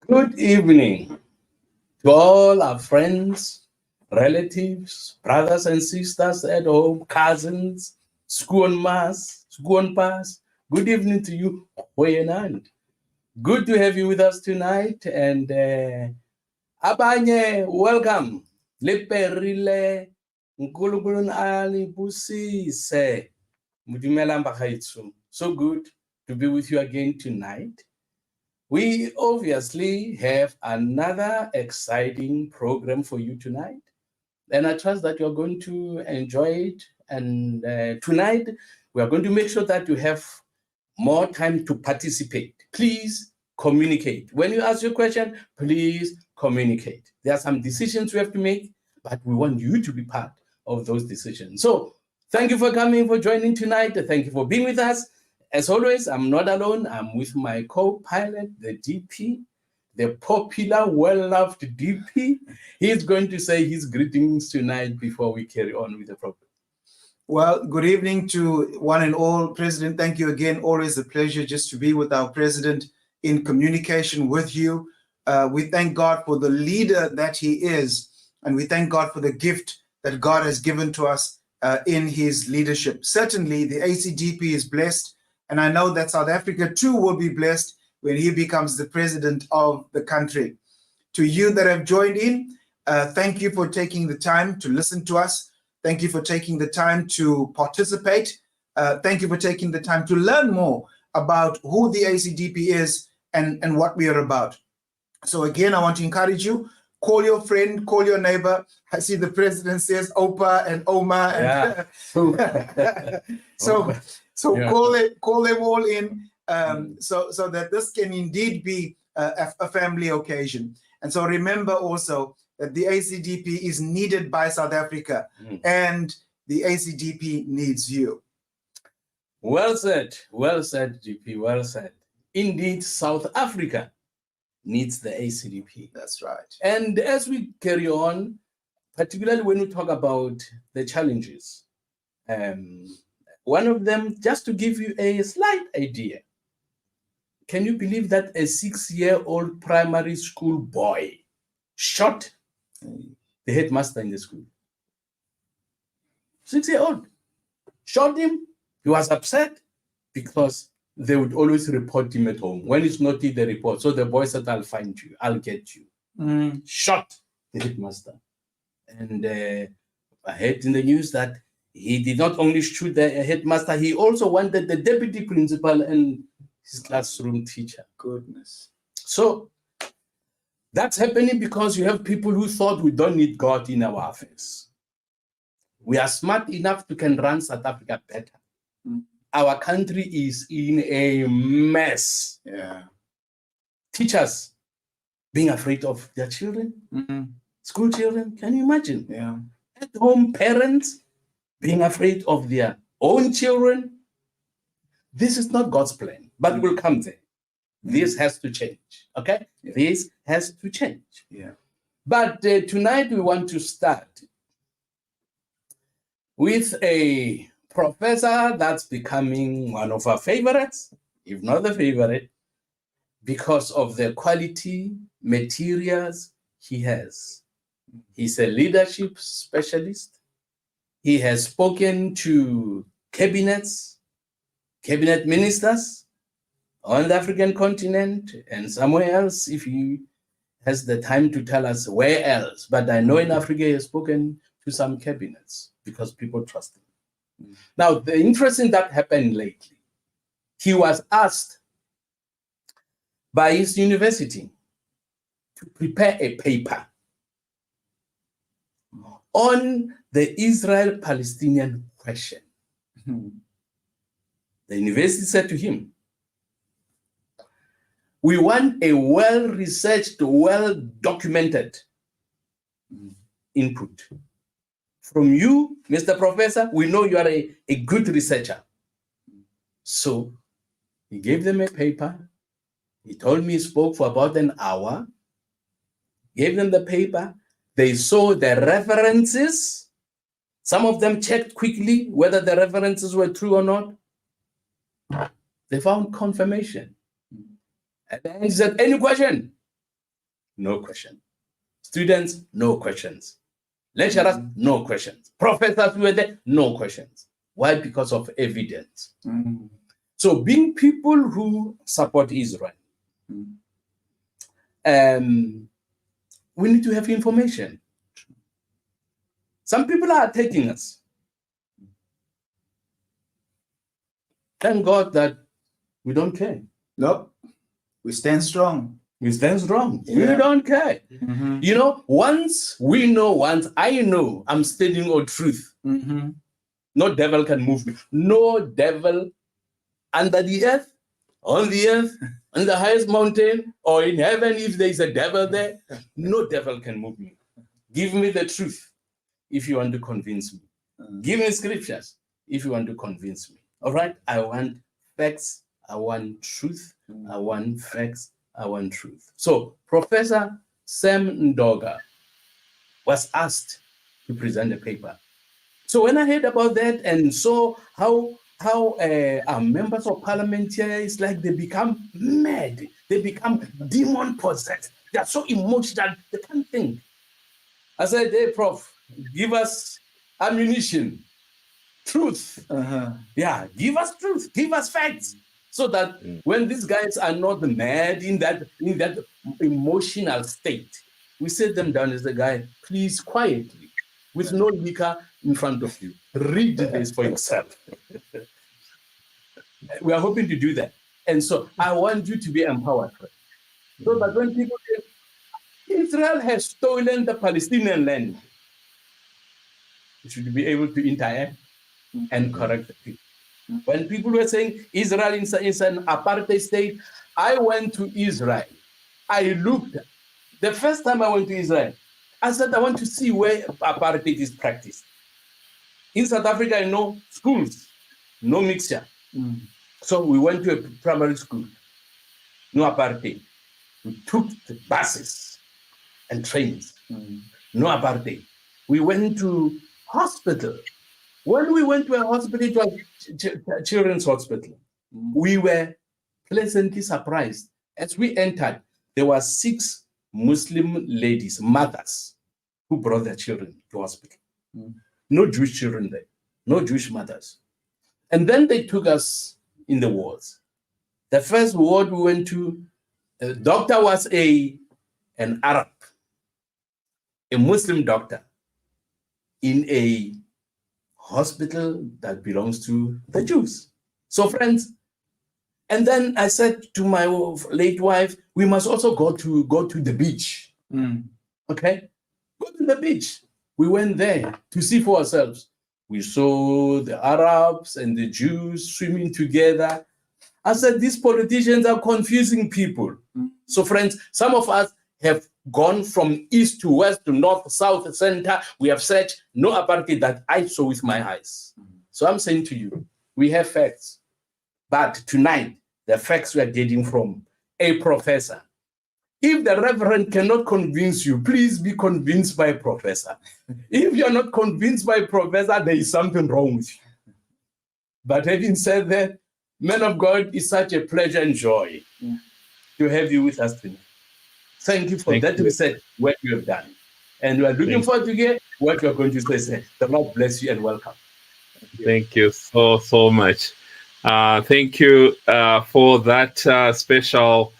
Good evening to all our friends, relatives, brothers and sisters at home, cousins, school pass. Good evening to you, Hoyenand. Good to have you with us tonight. And Abanye, welcome. Leperile, Nkulunkulu alibusise. Mudumela mbagaitsu. So good to be with you again tonight. We obviously have another exciting program for you tonight, and I trust that you're going to enjoy it. And tonight, we are going to make sure that you have more time to participate. Please communicate. When you ask your question, please communicate. There are some decisions we have to make, but we want you to be part of those decisions. So, thank you for coming, for joining tonight. Thank you for being with us. As always, I'm not alone. I'm with my co-pilot, the DP, the popular, well-loved DP. He's going to say his greetings tonight before we carry on with the program. Well, good evening to one and all. President, thank you again. Always a pleasure just to be with our president in communication with you. We thank God for the leader that he is, and we thank God for the gift that God has given to us in his leadership. Certainly, the ACDP is blessed, and I know that South Africa too will be blessed when he becomes the president of the country. To you that have joined in, thank you for taking the time to listen to us. Thank you for taking the time to participate. Thank you for taking the time to learn more about who the ACDP is and what we are about. So again, I want to encourage you, call your friend, call your neighbor. I see the president says Opa and Oma. And Yeah. So yeah. Call them all in so that this can indeed be a family occasion. And so remember also that the ACDP is needed by South Africa, and the ACDP needs you. Well said, GP, well said. Indeed, South Africa needs the ACDP. That's right. And as we carry on, particularly when we talk about the challenges, one of them, just to give you a slight idea, can you believe that a 6-year-old primary school boy shot the headmaster in the school? 6-year-old shot him. He was upset because they would always report him at home. When it's not in the report, so the boy said, I'll find you, I'll get you. Shot the headmaster. And I heard in the news that he did not only shoot the headmaster, he also wanted the deputy principal and his classroom teacher. Goodness. So that's happening because you have people who thought we don't need God in our affairs. We are smart enough to can run South Africa better. Our country is in a mess. Yeah. Teachers being afraid of their children, school children, can you imagine? Yeah. At home, parents being afraid of their own children. This is not God's plan, but we'll come there. This has to change, okay? Yeah. This has to change. Yeah. But tonight we want to start with a professor that's becoming one of our favorites, if not the favorite, because of the quality materials he has. He's a leadership specialist. He has spoken to cabinet ministers on the African continent and somewhere else, if he has the time to tell us where else. But I know in Africa he has spoken to some cabinets because people trust him. Now, the interesting that happened lately, he was asked by his university to prepare a paper on the Israel-Palestinian question. The university said to him, we want a well-researched, well-documented input. From you, Mr. Professor, we know you are a good researcher. So he gave them a paper. He told me he spoke for about an hour, gave them the paper. They saw the references. Some of them checked quickly whether the references were true or not. They found confirmation. And then he said, any question? No question. Students, no questions. Lecturers, no questions. Professors were there, no questions. Why? Because of evidence. So being people who support Israel, we need to have information. Some people are attacking us. Thank God that we don't care. Nope. We stand strong. We stand strong. Yeah. We don't care. You know, once I know I'm standing on truth. No devil can move me. No devil under the earth, on the earth, on the highest mountain, or in heaven, if there is a devil there, no devil can move me. Give me the truth if you want to convince me. Give me scriptures if you want to convince me. All right? I want facts. I want truth. I want facts. I want truth. So Professor Sam Ndoga was asked to present a paper. So when I heard about that and saw how members of parliament here, it's like they become mad. They become demon possessed. They are so emotional, they can't think. I said, hey, Prof, give us ammunition, truth. Yeah, give us truth, give us facts. So that when these guys are not mad in that emotional state, we sit them down as the guy, please quietly, with no liquor in front of you. Read this for yourself. We are hoping to do that. And so I want you to be empowered. So that when people say, Israel has stolen the Palestinian land, you should be able to interact and correct the people. When people were saying Israel is an apartheid state, I went to Israel. I looked. The first time I went to Israel, I said, I want to see where apartheid is practiced. In South Africa, I know schools, no mixture. So we went to a primary school, no apartheid. We took the buses and trains, no apartheid. We went to hospital. When we went to a hospital, it was children's hospital. We were pleasantly surprised. As we entered, there were 6 Muslim ladies, mothers, who brought their children to hospital. No Jewish children there, no Jewish mothers. And then they took us in the wards. The first ward we went to, the doctor was an Arab, a Muslim doctor, in a hospital that belongs to the Jews. So friends, and then I said to my late wife, we must also go to the beach. Okay? Go to the beach. We went there to see for ourselves. We saw the Arabs and the Jews swimming together. I said, these politicians are confusing people. So friends, some of us have gone from east to west to north, south, center. We have searched no apartheid that I saw with my eyes. So I'm saying to you, we have facts. But tonight, the facts we are getting from a professor. If the reverend cannot convince you, please be convinced by a professor. If you're not convinced by a professor, there is something wrong with you. But having said that, man of God, it's such a pleasure and joy to have you with us tonight. Thank you for that research, what you have done. And we are looking forward to hear what you are going to say. The Lord bless you and welcome. Thank you so much. Thank you for that special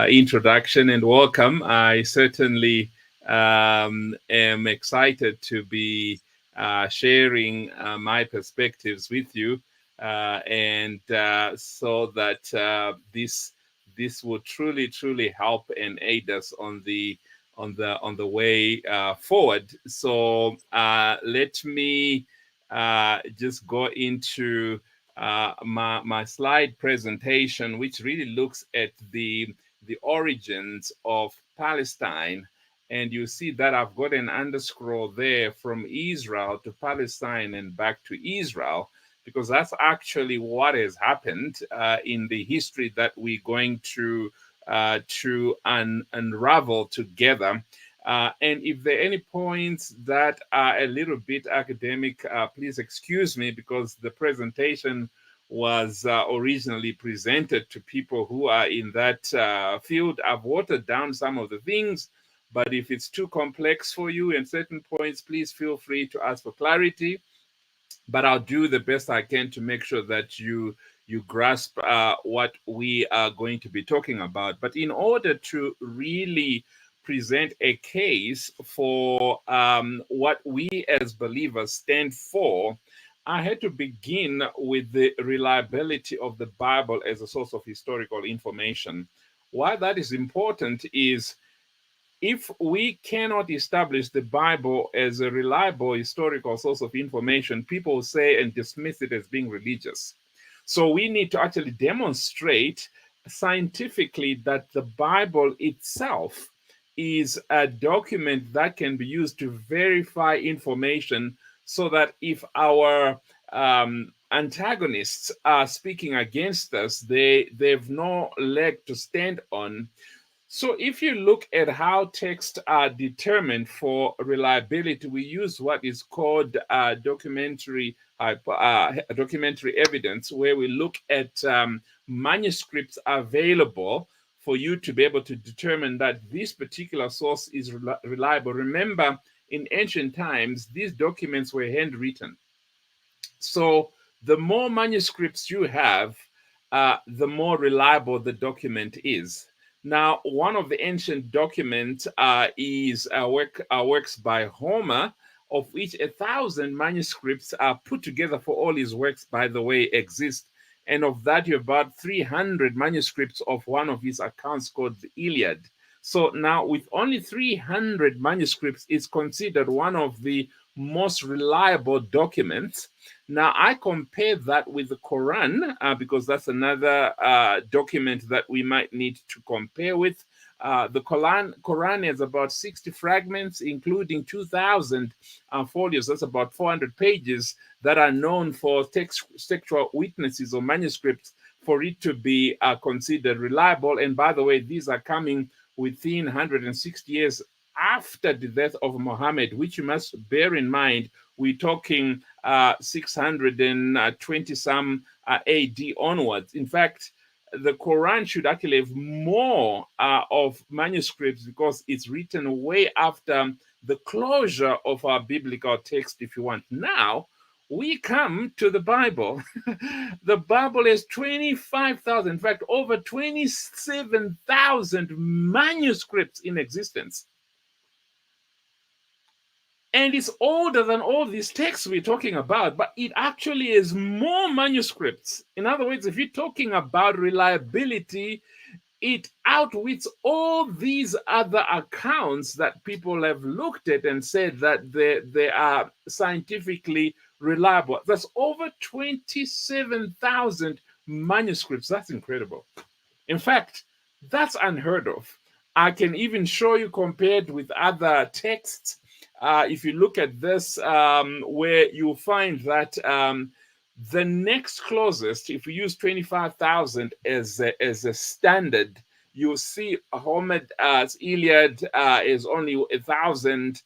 introduction and welcome. I certainly am excited to be sharing my perspectives with you, and so that this will truly help and aid us on the way forward. So let me just go into my slide presentation, which really looks at the origins of Palestine. And you see that I've got an underscore there from Israel to Palestine and back to Israel, because that's actually what has happened in the history that we're going to unravel together. And if there are any points that are a little bit academic, please excuse me, because the presentation was originally presented to people who are in that field. I've watered down some of the things, But if it's too complex for you in certain points, please feel free to ask for clarity. But I'll do the best I can to make sure that you grasp what we are going to be talking about. But in order to really present a case for what we as believers stand for, I had to begin with the reliability of the Bible as a source of historical information. Why that is important is, if we cannot establish the Bible as a reliable historical source of information, people say and dismiss it as being religious. So we need to actually demonstrate scientifically that the Bible itself is a document that can be used to verify information, so that if our antagonists are speaking against us, they've no leg to stand on. So if you look at how texts are determined for reliability, we use what is called documentary evidence, where we look at manuscripts available for you to be able to determine that this particular source is reliable. Remember, in ancient times, these documents were handwritten. So the more manuscripts you have, the more reliable the document is. Now, one of the ancient documents is works by Homer, of which 1,000 manuscripts are put together for all his works, by the way, exist. And of that, you have about 300 manuscripts of one of his accounts called the Iliad. So now, with only 300 manuscripts, it's considered one of the most reliable documents. Now, I compare that with the Quran because that's another document that we might need to compare with. The Quran has about 60 fragments, including 2,000 folios. That's about 400 pages that are known for textual witnesses or manuscripts for it to be considered reliable. And by the way, these are coming within 160 years after the death of Muhammad, which you must bear in mind. We're talking 620 some AD onwards. In fact, the Quran should actually have more of manuscripts, because it's written way after the closure of our biblical text, if you want. Now, we come to the Bible. The Bible has 25,000, in fact, over 27,000 manuscripts in existence. And it's older than all these texts we're talking about, but it actually is more manuscripts. In other words, if you're talking about reliability, it outwits all these other accounts that people have looked at and said that they are scientifically reliable. That's over 27,000 manuscripts. That's incredible. In fact, that's unheard of. I can even show you compared with other texts. If you look at this, where you'll find that the next closest, if we use 25,000 as a standard, you'll see Homer's Iliad is only 1,000.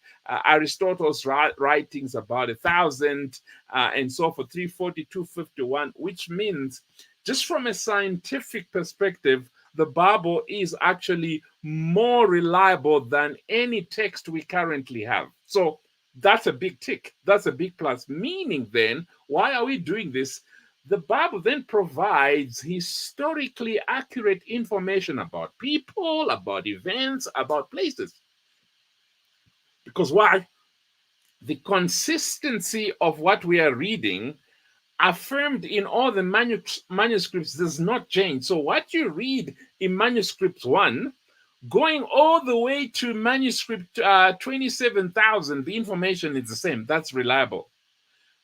Aristotle's writings about 1,000, and so for 340, 251, which means, just from a scientific perspective, the Bible is actually more reliable than any text we currently have. So that's a big tick. That's a big plus. Meaning then, why are we doing this? The Bible then provides historically accurate information about people, about events, about places. Because why? The consistency of what we are reading, affirmed in all the manuscripts, does not change. So what you read in manuscript 1, going all the way to manuscript 27,000, the information is the same. That's reliable.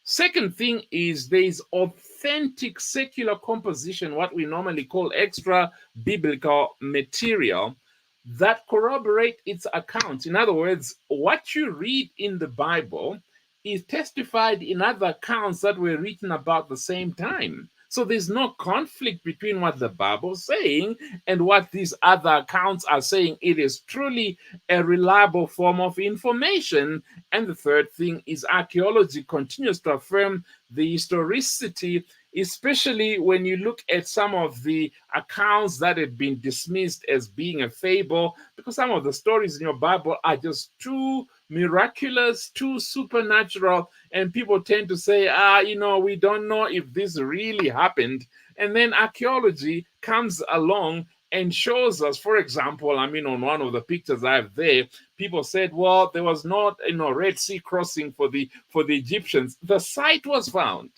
Second thing is, there is authentic secular composition, what we normally call extra biblical material, that corroborate its accounts. In other words, what you read in the Bible is testified in other accounts that were written about the same time. So there's no conflict between what the Bible is saying and what these other accounts are saying. It is truly a reliable form of information. And the third thing is, archaeology continues to affirm the historicity especially when you look at some of the accounts that have been dismissed as being a fable, because some of the stories in your Bible are just too miraculous, too supernatural, and people tend to say, we don't know if this really happened. And then archaeology comes along and shows us, for example, on one of the pictures I have there, people said, well, there was not Red Sea crossing for the Egyptians. The site was found,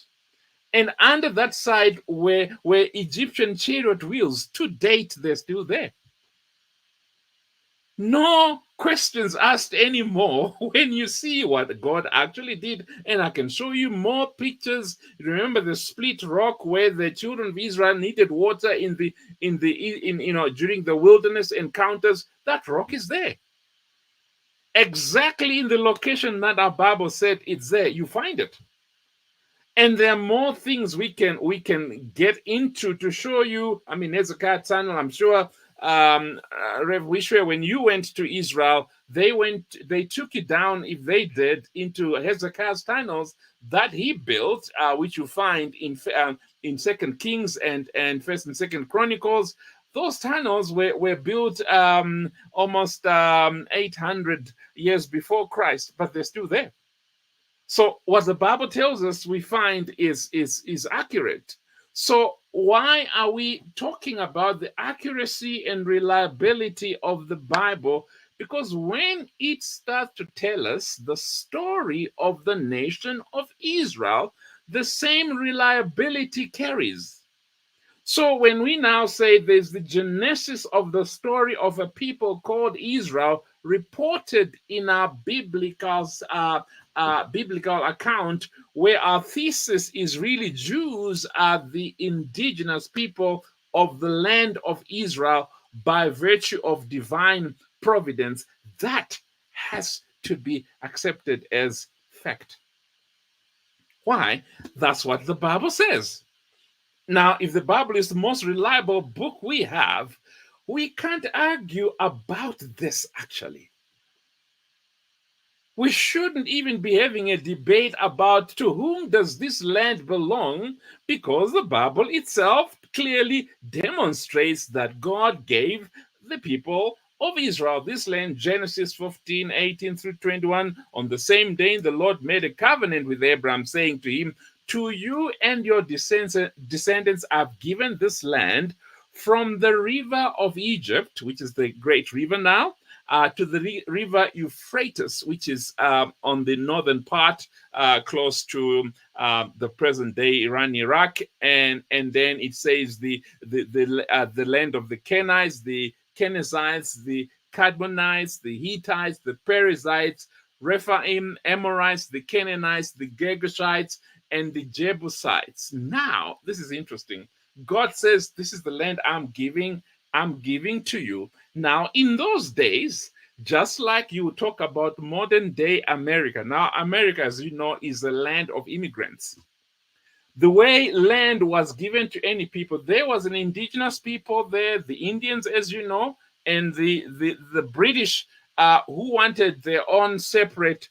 and under that site were Egyptian chariot wheels. To date, they're still there. No questions asked anymore when you see what God actually did. And I can show you more pictures. Remember the split rock where the children of Israel needed water during the wilderness encounters? That rock is there, exactly in the location that our Bible said it's there. You find it. And there are more things we can get into to show you. Hezekiah Tunnel, I'm sure, Rev Wishwe, when you went to Israel, they took you down, if they did, into Hezekiah's tunnels that he built, which you find in Second Kings and First and Second Chronicles. Those tunnels were built almost 800 years before Christ, but they're still there. So what the Bible tells us, we find is accurate. So why are we talking about the accuracy and reliability of the Bible? Because when it starts to tell us the story of the nation of Israel, the same reliability carries. So when we now say there's the genesis of the story of a people called Israel reported in our biblical account, where our thesis is really Jews are the indigenous people of the land of Israel by virtue of divine providence, that has to be accepted as fact. Why? That's what the Bible says. Now, if the Bible is the most reliable book we have, we can't argue about this actually. We shouldn't even be having a debate about to whom does this land belong, because the Bible itself clearly demonstrates that God gave the people of Israel this land. Genesis 15, 18 through 21. On the same day, the Lord made a covenant with Abraham, saying to him, to you and your descendants I've given this land, from the river of Egypt, which is the great river now, to the river Euphrates, which is on the northern part, close to the present day Iran, Iraq, and then it says the land of the Kenites, the Kenizzites, the Kadmonites, the Hittites, the Perizzites, Rephaim, Amorites, the Canaanites, the Girgashites, and the Jebusites. Now, this is interesting. God says, this is the land I'm giving to you. Now, in those days, just like you talk about modern day America. Now, America, as you know, is a land of immigrants. The way land was given to any people, there was an indigenous people there, the Indians, as you know, and the British who wanted their own separate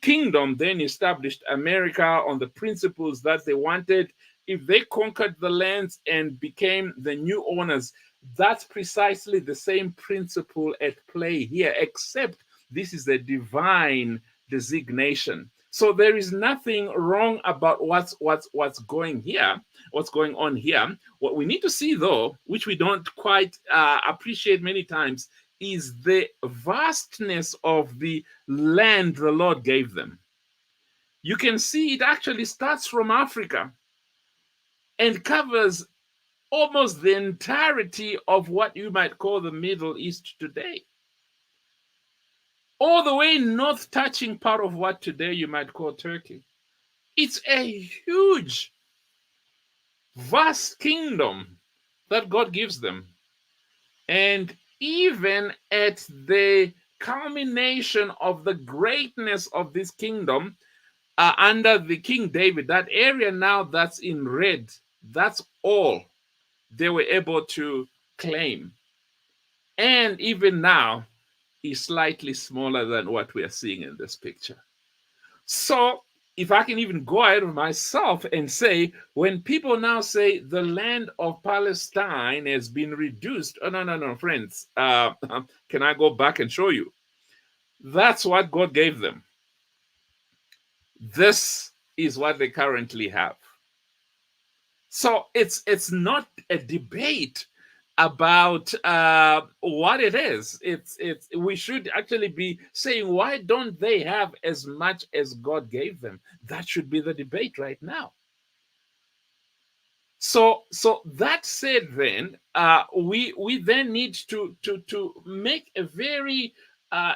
kingdom, then established America on the principles that they wanted. If they conquered the lands and became the new owners, that's precisely the same principle at play here, except this is a divine designation. So there is nothing wrong about what's going on here. What we need to see, though, which we don't quite appreciate many times, is the vastness of the land the Lord gave them. You can see it actually starts from Africa and covers almost the entirety of what you might call the Middle East today. All the way north, touching part of what today you might call Turkey. It's a huge, vast kingdom that God gives them. And even at the culmination of the greatness of this kingdom, under the King David, that area now that's in red, that's all they were able to claim. And even now, is slightly smaller than what we are seeing in this picture. So if I can even go ahead of myself and say, when people now say the land of Palestine has been reduced, oh, no, friends, can I go back and show you? That's what God gave them. This is what they currently have. So it's not a debate about what it is. It's we should actually be saying, why don't they have as much as God gave them? That should be the debate right now. So that said, then we then need to make a very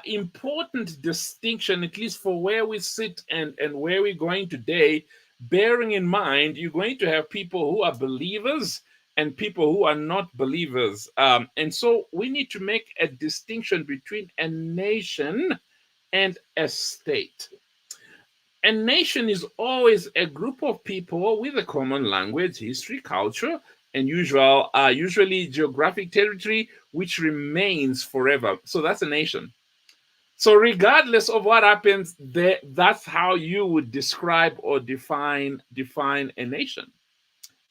important distinction, at least for where we sit and where we're going today, bearing in mind you're going to have people who are believers and people who are not believers, and so we need to make a distinction between a nation and a state. A nation is always a group of people with a common language, history, culture, and usually geographic territory, which remains forever. So that's a nation. So regardless of what happens, that's how you would describe or define a nation.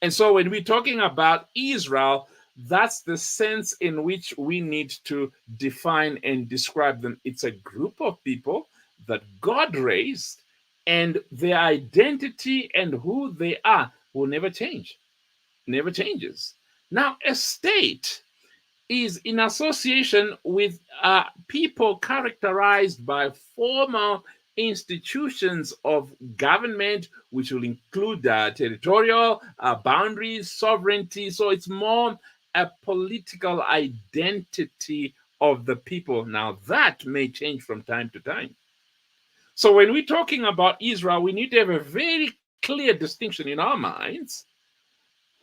And so when we're talking about Israel, that's the sense in which we need to define and describe them. It's a group of people that God raised, and their identity and who they are will never change. Never changes. Now, a state is in association with people characterized by formal institutions of government, which will include territorial boundaries, sovereignty. So it's more a political identity of the people. Now, that may change from time to time. So when we're talking about Israel, we need to have a very clear distinction in our minds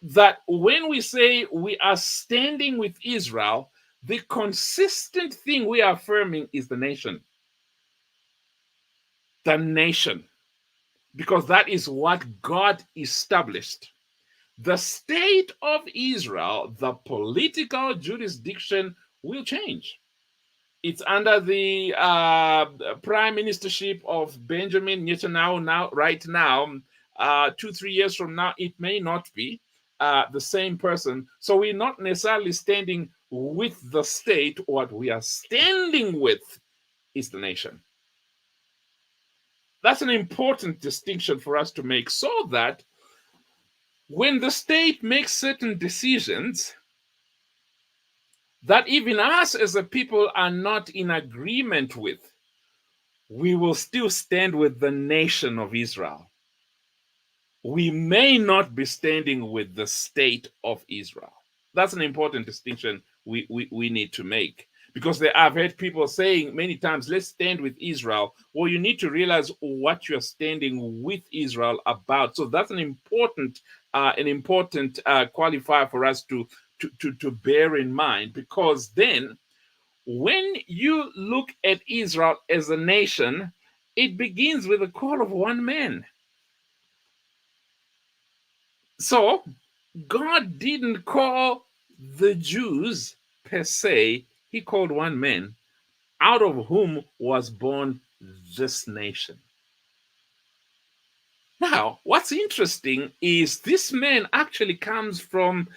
that when we say we are standing with Israel, the consistent thing we are affirming is the nation. The nation. Because that is what God established. The state of Israel, the political jurisdiction, will change. It's under the prime ministership of Benjamin Netanyahu right now. 2-3 years from now, it may not be the same person. So we're not necessarily standing with the state. What we are standing with is the nation. That's an important distinction for us to make, so that when the state makes certain decisions that even us as a people are not in agreement with, we will still stand with the nation of Israel. We may not be standing with the state of Israel. That's an important distinction we need to make. Because I've heard people saying many times, let's stand with Israel. Well, you need to realize what you're standing with Israel about. So that's an important qualifier for us to bear in mind. Because then, when you look at Israel as a nation, it begins with the call of one man. So God didn't call the Jews per se. He called one man, out of whom was born this nation. Now, what's interesting is this man actually comes from,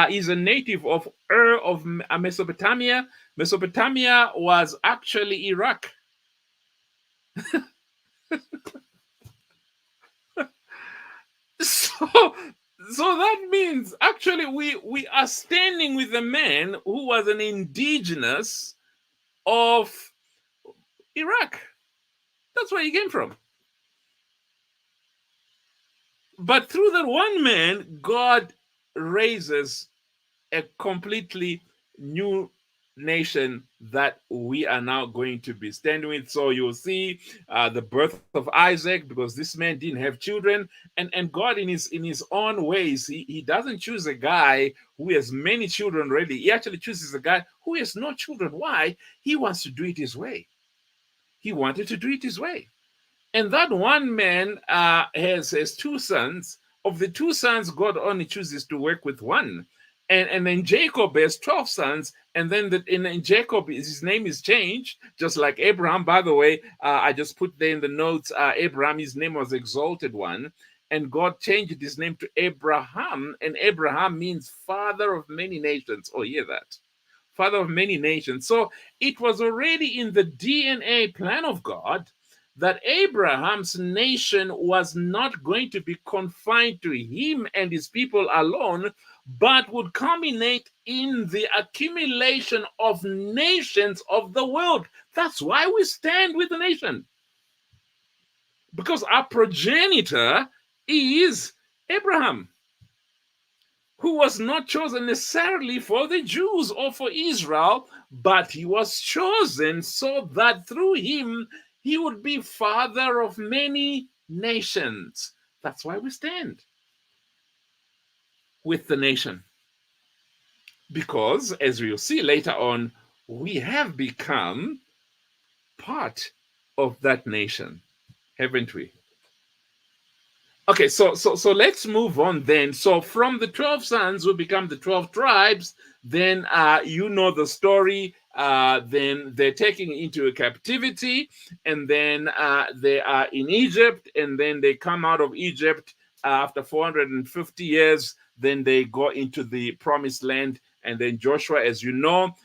is a native of Ur of Mesopotamia. Mesopotamia was actually Iraq. So that means actually we are standing with a man who was an indigenous of Iraq. That's where he came from. But through that one man, God raises a completely new nation that we are now going to be standing with. So you'll see the birth of Isaac, because this man didn't have children, and God in his own ways, he doesn't choose a guy who has many children already. He actually chooses a guy who has no children. Why? He wants to do it his way. He wanted to do it his way. And that one man has 2 sons. Of the 2 sons, God only chooses to work with one. And then Jacob bears 12 sons, and then in Jacob, his name is changed, just like Abraham. By the way, I just put there in the notes, Abraham, his name was Exalted One, and God changed his name to Abraham, and Abraham means father of many nations. Oh, hear that? Father of many nations. So it was already in the DNA plan of God that Abraham's nation was not going to be confined to him and his people alone, but would culminate in the accumulation of nations of the world. That's why we stand with the nation, because our progenitor is Abraham, who was not chosen necessarily for the Jews or for Israel, but he was chosen so that through him he would be father of many nations. That's why we stand with the nation. Because, as we'll see later on, we have become part of that nation, haven't we? Okay, so let's move on then. So from the 12 sons who become the 12 tribes, then you know the story. Then they're taken into a captivity, and then they are in Egypt, and then they come out of Egypt after 450 years. Then they go into the promised land, and then Joshua, as you know,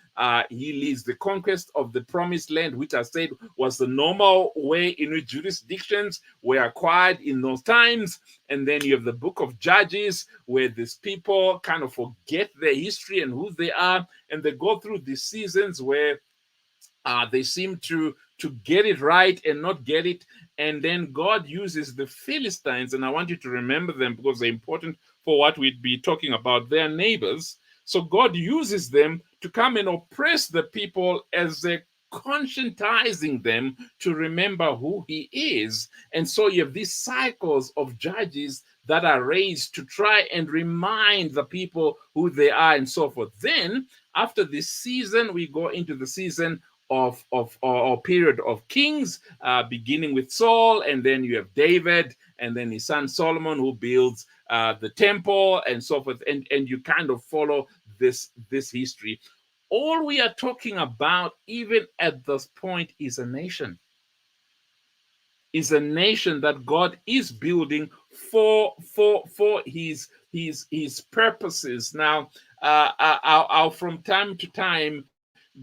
he leads the conquest of the promised land, which I said was the normal way in which jurisdictions were acquired in those times. And then you have the book of Judges, where these people kind of forget their history and who they are, and they go through these seasons where they seem to get it right and not get it. And then God uses the Philistines, and I want you to remember them because they're important for what we'd be talking about, their neighbors. So God uses them to come and oppress the people as they're conscientizing them to remember who he is. And so you have these cycles of judges that are raised to try and remind the people who they are and so forth. Then after this season, we go into the season of period of kings, beginning with Saul, and then you have David, and then his son Solomon, who builds the temple and so forth, and you kind of follow this history. All we are talking about, even at this point, is a nation. Is a nation that God is building for his purposes. Now, I'll from time to time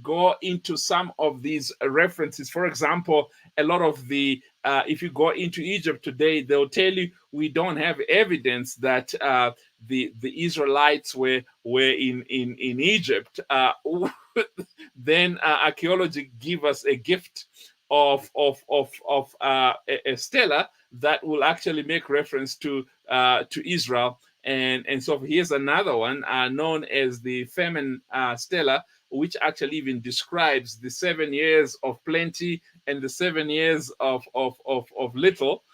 go into some of these references. For example, a lot of the if you go into Egypt today, they'll tell you we don't have evidence that the Israelites were in Egypt. Then archaeology give us a gift of a stela that will actually make reference to Israel. And so here's another one known as the famine stela, which actually even describes the 7 years of plenty and the 7 years of little,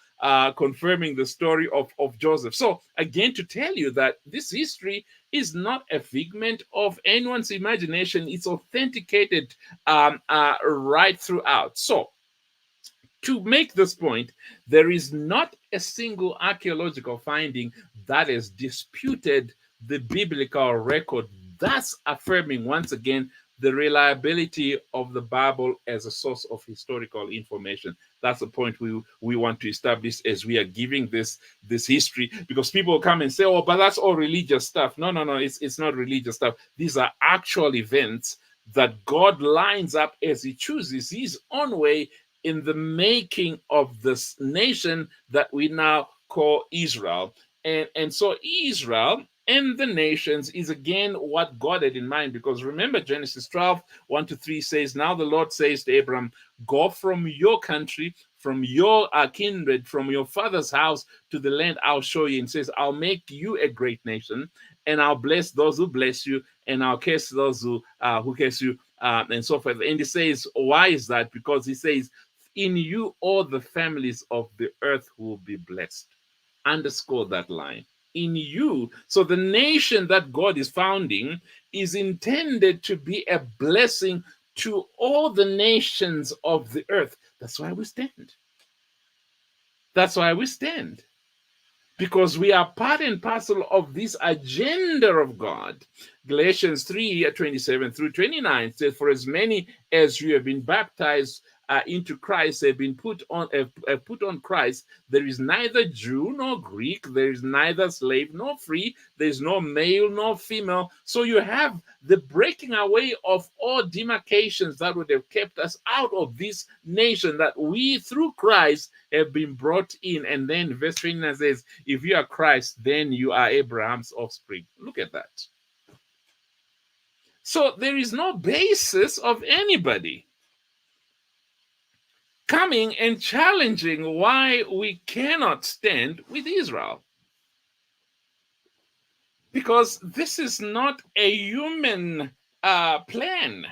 confirming the story of Joseph. So again, to tell you that this history is not a figment of anyone's imagination. It's authenticated right throughout. So to make this point, there is not a single archaeological finding that has disputed the biblical record, thus affirming once again the reliability of the Bible as a source of historical information. That's the point we want to establish as we are giving this history, because people come and say, oh, but that's all religious stuff. No, it's not religious stuff. These are actual events that God lines up as he chooses his own way in the making of this nation that we now call Israel. And so Israel and the nations is again what God had in mind, because remember Genesis 12, 1-3 says, now the Lord says to Abram, go from your country, from your kindred, from your father's house to the land I'll show you. And says, I'll make you a great nation, and I'll bless those who bless you, and I'll curse those who curse you, and so forth. And he says, why is that? Because he says, in you all the families of the earth will be blessed. Underscore that line. In you. So the nation that God is founding is intended to be a blessing to all the nations of the earth. That's why we stand. That's why we stand. Because we are part and parcel of this agenda of God Galatians 3:27 through 29 says, "For as many as you have been baptized into Christ have been put on Christ. There is neither Jew nor Greek, there is neither slave nor free, there is no male nor female." So you have the breaking away of all demarcations that would have kept us out of this nation, that we through Christ have been brought in. And then verse 29 says, "If you are Christ, then you are Abraham's offspring." Look at that. So there is no basis of anybody coming and challenging why we cannot stand with Israel. Because this is not a human plan.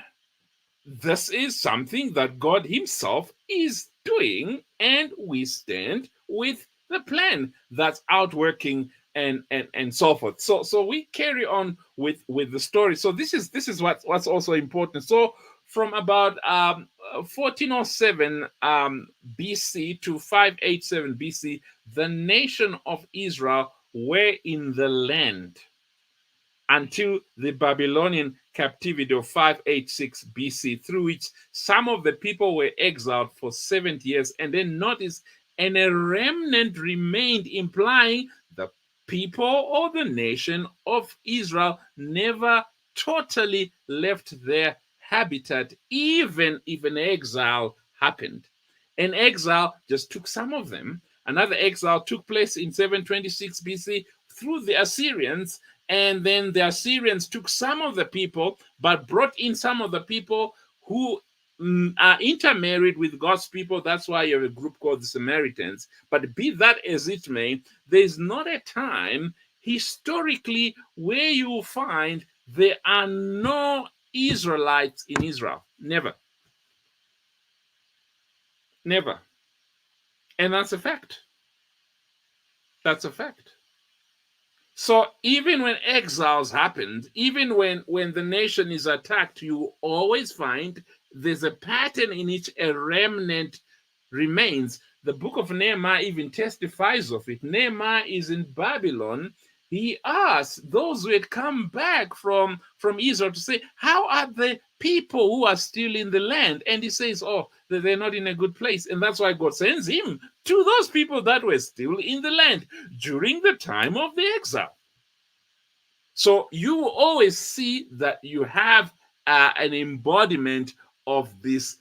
This is something that God himself is doing, and we stand with the plan that's outworking and so forth. So we carry on with the story. So this is what's also important. So from about 1407 BC to 587 BC, the nation of Israel were in the land until the Babylonian captivity of 586 BC, through which some of the people were exiled for 70 years. And then notice, and a remnant remained, implying the people or the nation of Israel never totally left their habitat, even if an exile happened. An exile just took some of them. Another exile took place in 726 BC through the Assyrians, and then the Assyrians took some of the people, but brought in some of the people who are intermarried with God's people. That's why you have a group called the Samaritans. But be that as it may, there is not a time historically where you will find there are no Israelites in Israel. Never. Never. And that's a fact. That's a fact. So even when exiles happened, even when the nation is attacked, you always find there's a pattern in which a remnant remains. The book of Nehemiah even testifies of it. Nehemiah is in Babylon. He asked those who had come back from Israel to say, how are the people who are still in the land? And he says, oh, they're not in a good place. And that's why God sends him to those people that were still in the land during the time of the exile. So you will always see that you have an embodiment of this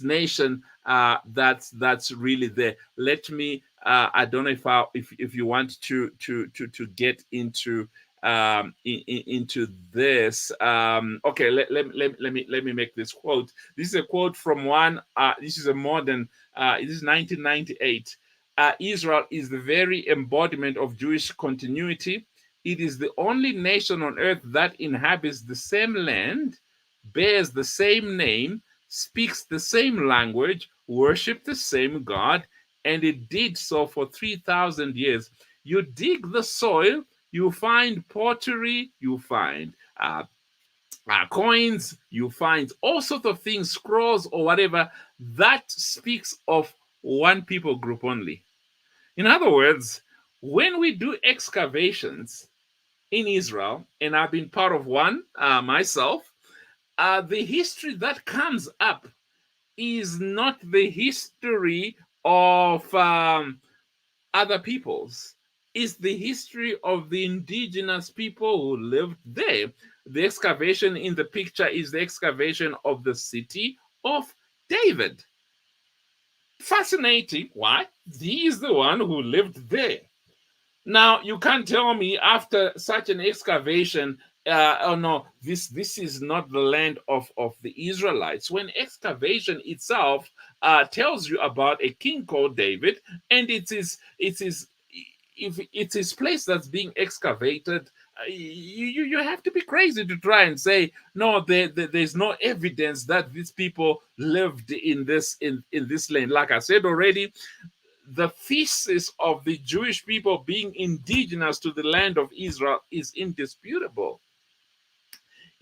nation that's really there. Let me I don't know if you want to get into into this. Okay, let me make this quote. This is a quote from one. This is a modern. This is 1998. Israel is the very embodiment of Jewish continuity. It is the only nation on earth that inhabits the same land, bears the same name, speaks the same language, worships the same God, and it did so for 3,000 years. You dig the soil, you find pottery, you find coins, you find all sorts of things, scrolls or whatever, that speaks of one people group only. In other words, when we do excavations in Israel, and I've been part of one myself, the history that comes up is not the history of other peoples. It's the history of the indigenous people who lived there. The excavation in the picture is the excavation of the city of David. Fascinating. Why? He is the one who lived there. Now, you can't tell me after such an excavation, oh no, this is not the land of the Israelites. When excavation itself tells you about a king called David, and it is if it's his place that's being excavated, you have to be crazy to try and say no. There's no evidence that these people lived in this land. Like I said already, the thesis of the Jewish people being indigenous to the land of Israel is indisputable.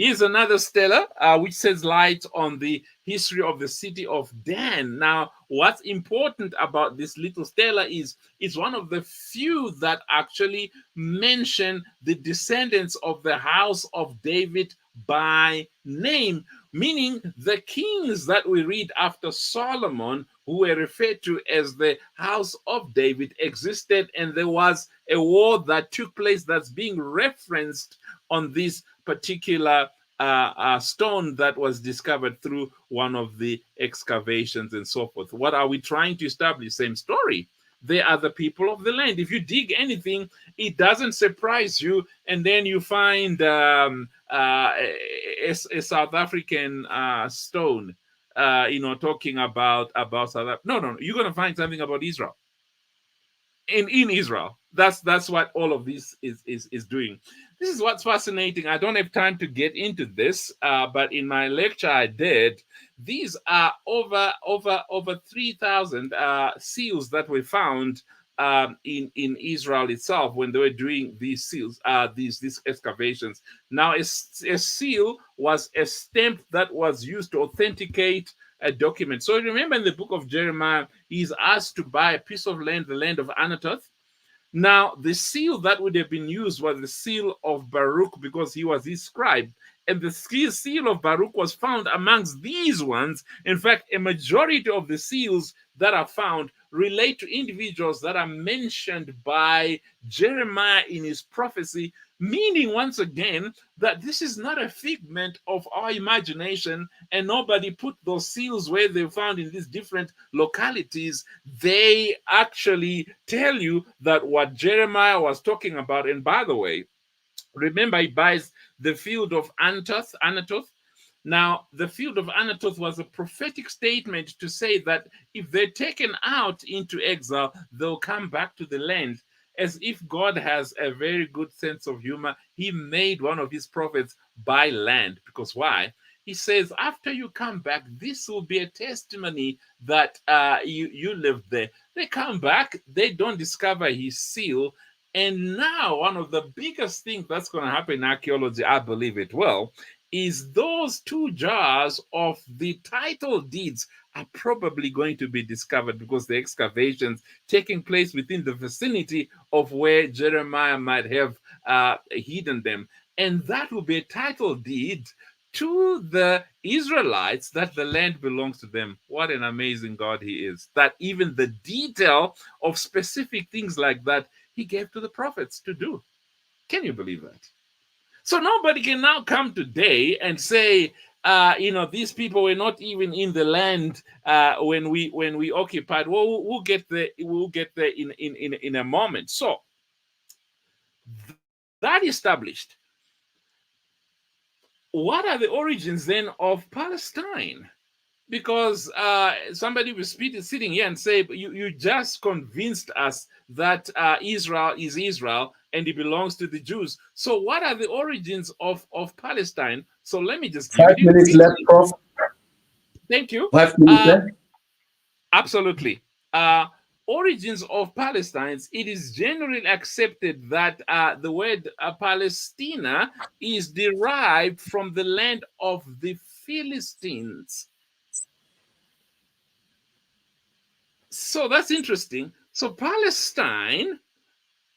Here's another stela, which sheds light on the history of the city of Dan. Now, what's important about this little stela is it's one of the few that actually mention the descendants of the house of David by name, meaning the kings that we read after Solomon, who were referred to as the house of David, existed, and there was a war that took place that's being referenced on this particular stone that was discovered through one of the excavations and so forth. What are we trying to establish? Same story. They are the people of the land. If you dig anything, it doesn't surprise you, and then you find a South African stone, talking about South Africa. No, you're going to find something about Israel. In Israel. That's what all of this is doing. This is what's fascinating. I don't have time to get into this, but in my lecture I did. These are over 3,000 seals that were found in Israel itself when they were doing these seals, these excavations. Now, a seal was a stamp that was used to authenticate a document. So remember, in the book of Jeremiah, he's asked to buy a piece of land, the land of Anatoth. Now, the seal that would have been used was the seal of Baruch, because he was his scribe. And the seal of Baruch was found amongst these ones. In fact, a majority of the seals that are found relate to individuals that are mentioned by Jeremiah in his prophecy, meaning once again that this is not a figment of our imagination, and nobody put those seals where they found in these different localities. They actually tell you that what Jeremiah was talking about. And by the way, remember, he buys the field of Anatoth. Now, the field of Anatoth was a prophetic statement to say that if they're taken out into exile, they'll come back to the land. As if God has a very good sense of humor, he made one of his prophets buy land. Because why? He says, after you come back, this will be a testimony that you lived there. They come back, they don't discover his seal. And now one of the biggest things that's going to happen in archaeology, I believe it will, is those 2 jars of the title deeds are probably going to be discovered, because the excavations taking place within the vicinity of where Jeremiah might have hidden them. And that will be a title deed to the Israelites that the land belongs to them. What an amazing God he is, that even the detail of specific things like that he gave to the prophets to do. Can you believe that? So nobody can now come today and say, these people were not even in the land when we occupied. Well, we'll get there. We'll get there in a moment. So that established, what are the origins then of Palestine? Because somebody was sitting here and say, you just convinced us that Israel is Israel and it belongs to the Jews. So what are the origins of Palestine? So let me just give 5 you minutes left, Prof. Thank you. 5 minutes left. Absolutely. Origins of Palestine, it is generally accepted that the word Palestina is derived from the land of the Philistines. So that's interesting. So Palestine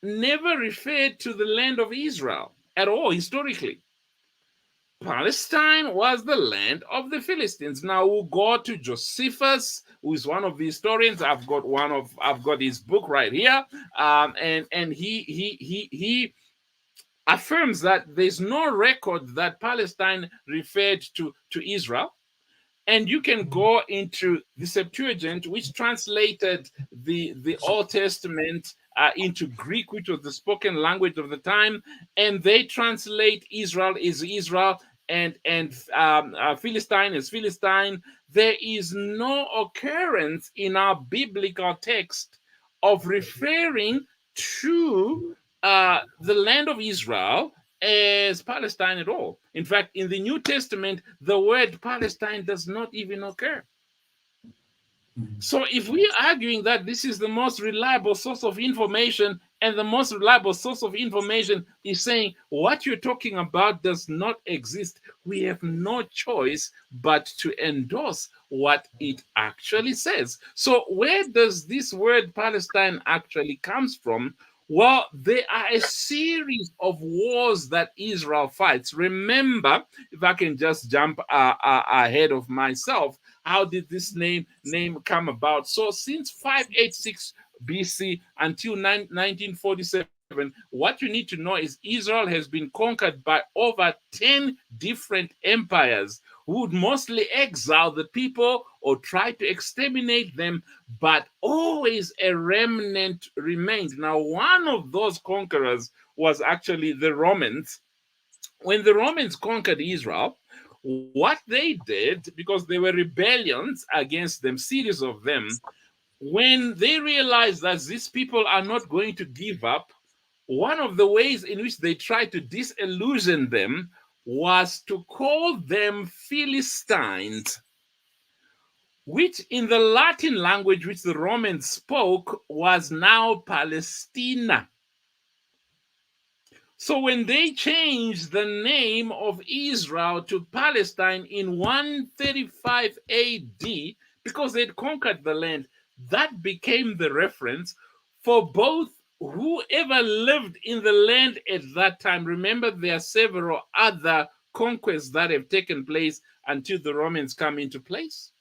never referred to the land of Israel at all historically. Palestine was the land of the Philistines. Now we'll go to Josephus, who is one of the historians. I've got his book right here, and he affirms that there's no record that Palestine referred to Israel. And you can go into the Septuagint, which translated the Old Testament into Greek, which was the spoken language of the time, and they translate Israel as Israel and Philistine as Philistine. There is no occurrence in our biblical text of referring to the land of Israel as Palestine at all. In fact, in the New Testament, the word Palestine does not even occur. So if we're arguing that this is the most reliable source of information and the most reliable source of information is saying what you're talking about does not exist, we have no choice but to endorse what it actually says. So where does this word Palestine actually comes from? Well, there are a series of wars that Israel fights. Remember, if I can just jump ahead of myself, how did this name come about? So since 586 BC until 1947, what you need to know is Israel has been conquered by over 10 different empires who would mostly exile the people or try to exterminate them, but always a remnant remains. Now, one of those conquerors was actually the Romans. When the Romans conquered Israel, what they did, because there were rebellions against them, series of them, when they realized that these people are not going to give up, one of the ways in which they tried to disillusion them was to call them Philistines, which in the Latin language which the Romans spoke was now Palestina. So when they changed the name of Israel to Palestine in 135 AD, because they'd conquered the land, that became the reference for both whoever lived in the land at that time. Remember, there are several other conquests that have taken place until the Romans come into place.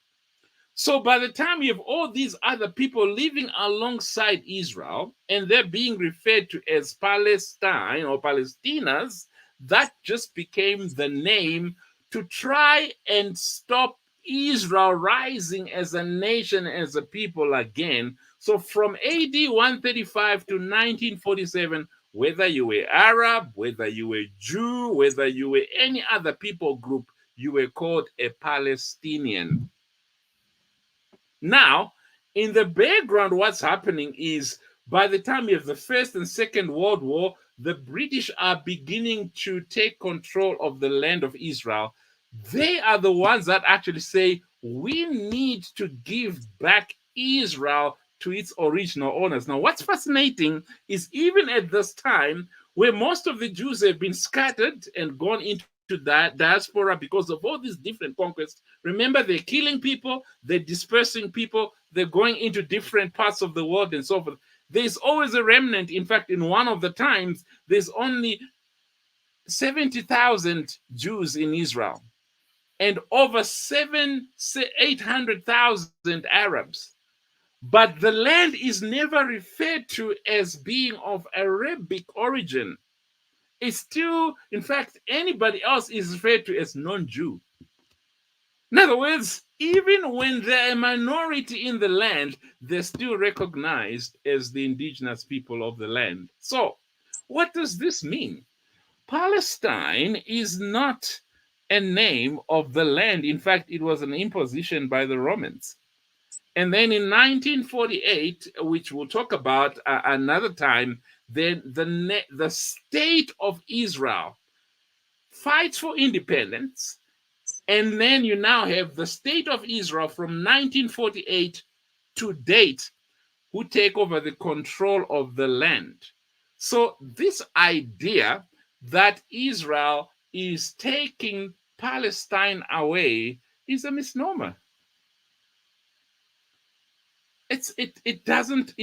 So by the time you have all these other people living alongside Israel and they're being referred to as Palestine or Palestinas, that just became the name to try and stop Israel rising as a nation, as a people again. So from AD 135 to 1947, whether you were Arab, whether you were Jew, whether you were any other people group, you were called a Palestinian. Now, in the background, what's happening is by the time you have the First and Second World War, the British are beginning to take control of the land of Israel. They are the ones that actually say, we need to give back Israel to its original owners. Now, what's fascinating is even at this time, where most of the Jews have been scattered and gone into diaspora because of all these different conquests. Remember, they're killing people, they're dispersing people, they're going into different parts of the world and so forth. There's always a remnant. In fact, in one of the times, there's only 70,000 Jews in Israel and over 800,000 Arabs. But the land is never referred to as being of Arabic origin. It's still, in fact, anybody else is referred to as non-Jew. In other words, even when they're a minority in the land, they're still recognized as the indigenous people of the land. So, what does this mean? Palestine is not a name of the land. In fact, it was an imposition by the Romans. And then in 1948, which we'll talk about another time, then the state of Israel fights for independence. And then you now have the state of Israel from 1948 to date who take over the control of the land. So this idea that Israel is taking Palestine away is a misnomer. It doesn't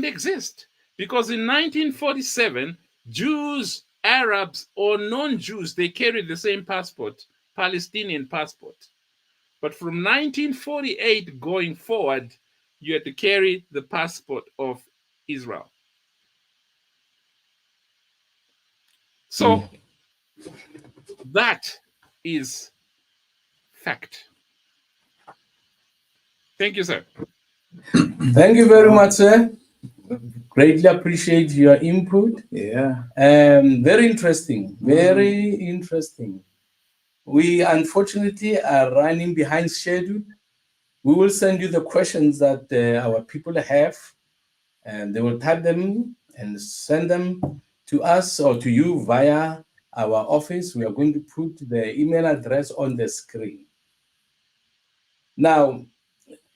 exist, because in 1947, Jews, Arabs, or non-Jews, they carried the same passport, Palestinian passport. But from 1948 going forward, you had to carry the passport of Israel. So that is fact. Thank you, sir. Thank you very much, sir. Greatly appreciate your input. Yeah. Very interesting. Very interesting. We unfortunately are running behind schedule. We will send you the questions that our people have, and they will type them and send them to us or to you via our office. We are going to put the email address on the screen. Now,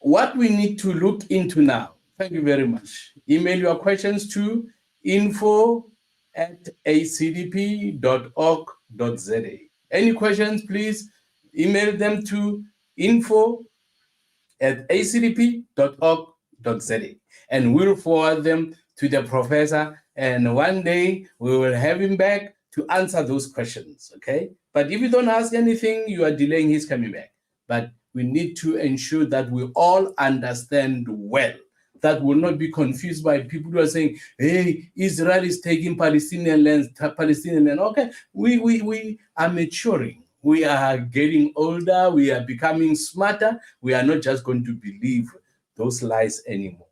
what we need to look into now, thank you very much. Email your questions to info@acdp.org.za. Any questions, please email them to info@acdp.org.za, and we'll forward them to the professor, and one day we will have him back to answer those questions, okay? But if you don't ask anything, you are delaying his coming back. But we need to ensure that we all understand well, that will not be confused by people who are saying, hey, Israel is taking Palestinian land. Okay, we are maturing. We are getting older. We are becoming smarter. We are not just going to believe those lies anymore.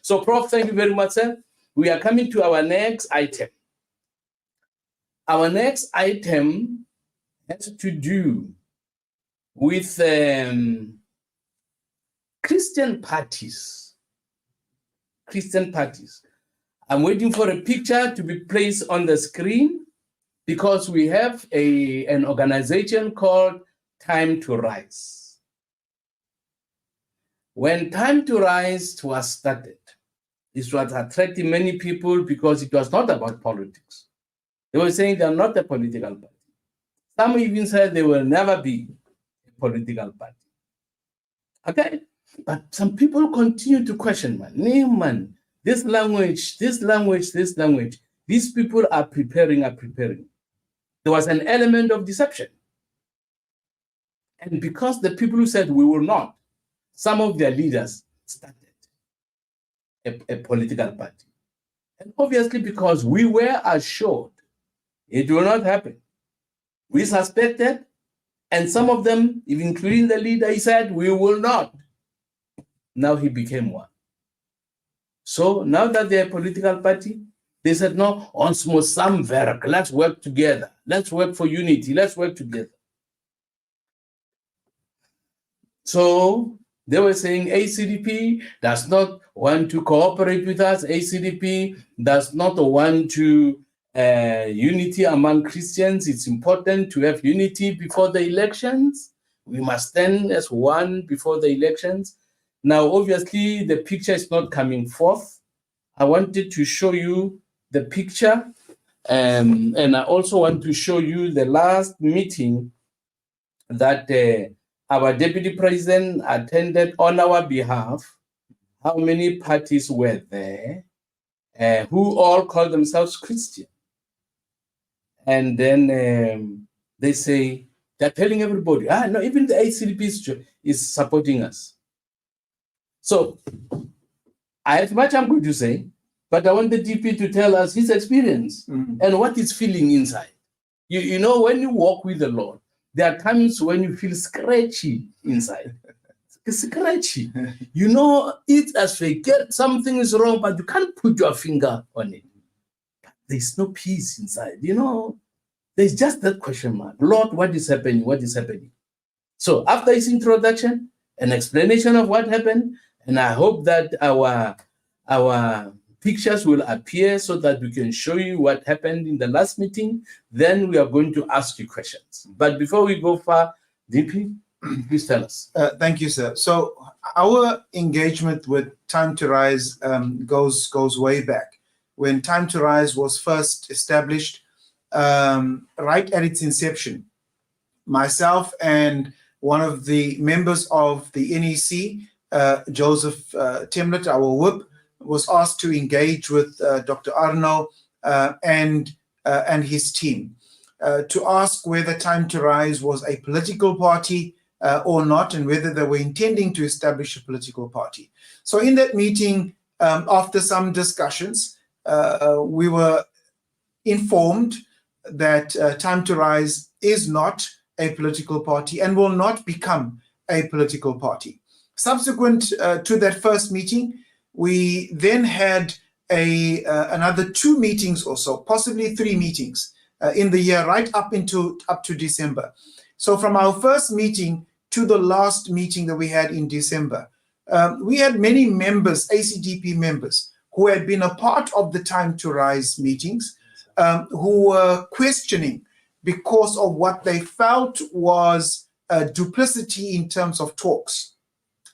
So, Prof, thank you very much, sir. We are coming to our next item. Our next item has to do with Christian parties. Christian parties. I'm waiting for a picture to be placed on the screen because we have an organization called Time to Rise. When Time to Rise was started, it was attracting many people because it was not about politics. They were saying they are not a political party. Some even said they will never be a political party. Okay? But some people continue to question, man, this language, these people are preparing. There was an element of deception. And because the people who said we will not, some of their leaders started a political party. And obviously because we were assured it will not happen. We suspected, and some of them, even including the leader, he said, we will not. Now he became one. So now that they're a political party, they said, no, ons moet saamwerk. Let's work together. Let's work for unity. Let's work together. So they were saying ACDP does not want to cooperate with us. ACDP does not want to unity among Christians. It's important to have unity before the elections. We must stand as one before the elections. Now, obviously, the picture is not coming forth. I wanted to show you the picture, and I also want to show you the last meeting that our deputy president attended on our behalf, how many parties were there, who all call themselves Christian. And then they say, they're telling everybody, no, even the ACDP is supporting us. So I have much I'm going to say, but I want the DP to tell us his experience and what he's feeling inside. You know, when you walk with the Lord, there are times when you feel scratchy inside. Scratchy. You know, it's as we get something is wrong, but you can't put your finger on it. There's no peace inside. You know, there's just that question mark. Lord, what is happening? What is happening? So after his introduction, an explanation of what happened, and I hope that our pictures will appear so that we can show you what happened in the last meeting. Then we are going to ask you questions. But before we go far, DP, please tell us. Thank you, sir. So our engagement with Time to Rise goes way back. When Time to Rise was first established, right at its inception, myself and one of the members of the NEC, Joseph Timlet, our whip, was asked to engage with Dr. Arno and his team to ask whether Time to Rise was a political party or not, and whether they were intending to establish a political party. So in that meeting, after some discussions, we were informed that Time to Rise is not a political party and will not become a political party. Subsequent to that first meeting, we then had another 2 meetings or so, possibly 3 meetings in the year, right up to December. So from our first meeting to the last meeting that we had in December, we had many members, ACDP members, who had been a part of the Time to Rise meetings, who were questioning because of what they felt was duplicity in terms of talks.